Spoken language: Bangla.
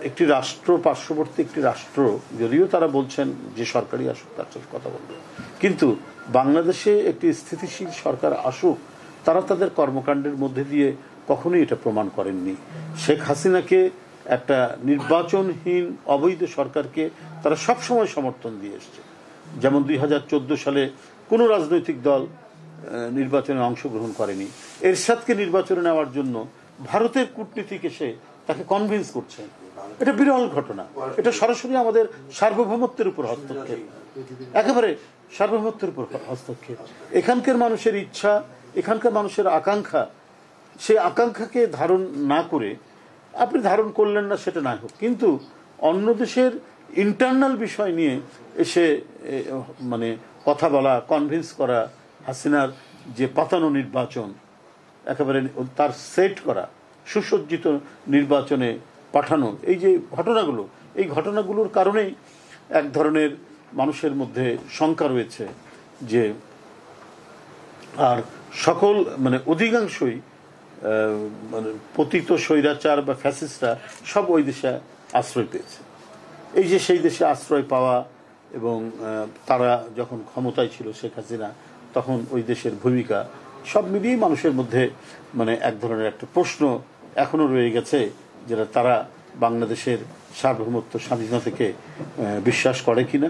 একটি রাষ্ট্র, পার্শ্ববর্তী একটি রাষ্ট্র, যদিও তারা বলছেন যে সরকারি আসুক তার সাথে কথা বলবে, কিন্তু বাংলাদেশে একটি স্থিতিশীল সরকার আসুক তারা তাদের কর্মকাণ্ডের মধ্যে দিয়ে কখনোই এটা প্রমাণ করেননি। শেখ হাসিনাকে একটা নির্বাচনহীন অবৈধ সরকারকে তারা সবসময় সমর্থন দিয়ে এসছে। যেমন 2014 সালে কোনো রাজনৈতিক দল নির্বাচনে অংশগ্রহণ করেনি। এরশাদকে নির্বাচনে নেওয়ার জন্য ভারতের কূটনীতিক এসে তাকে কনভিন্স করছে। এটা বিরল ঘটনা। এটা সরাসরি আমাদের সার্বভৌমত্বের উপর হস্তক্ষেপ, একেবারে সার্বভৌমত্বের উপর হস্তক্ষেপ। এখানকার মানুষের ইচ্ছা, এখানকার মানুষের আকাঙ্ক্ষা, সেই আকাঙ্ক্ষাকে ধারণ না করে আপনি ধারণ করলেন না সেটা না হোক, কিন্তু অন্য দেশের ইন্টারনাল বিষয় নিয়ে এসে মানে কথা বলা, কনভিন্স করা, হাসিনার যে পাতানো নির্বাচন একেবারে তার সেট করা, সুসজ্জিত নির্বাচনে পাঠানো, এই যে ঘটনাগুলো, এই ঘটনাগুলোর কারণেই এক ধরনের মানুষের মধ্যে শঙ্কা রয়েছে যে আর সকল মানে অধিকাংশই মানে পতিত স্বৈরাচার বা ফ্যাসিস্টরা সব ওই দেশে আশ্রয় পেয়েছে। এই যে সেই দেশে আশ্রয় পাওয়া এবং তারা যখন ক্ষমতায় ছিল শেখ হাসিনা তখন ওই দেশের ভূমিকা, সব মিলিয়েই মানুষের মধ্যে মানে এক ধরনের একটা প্রশ্ন এখনো রয়ে গেছে, যেটা তারা বাংলাদেশের সার্বভৌমত্ব স্বাধীনতাকে বিশ্বাস করে কিনা।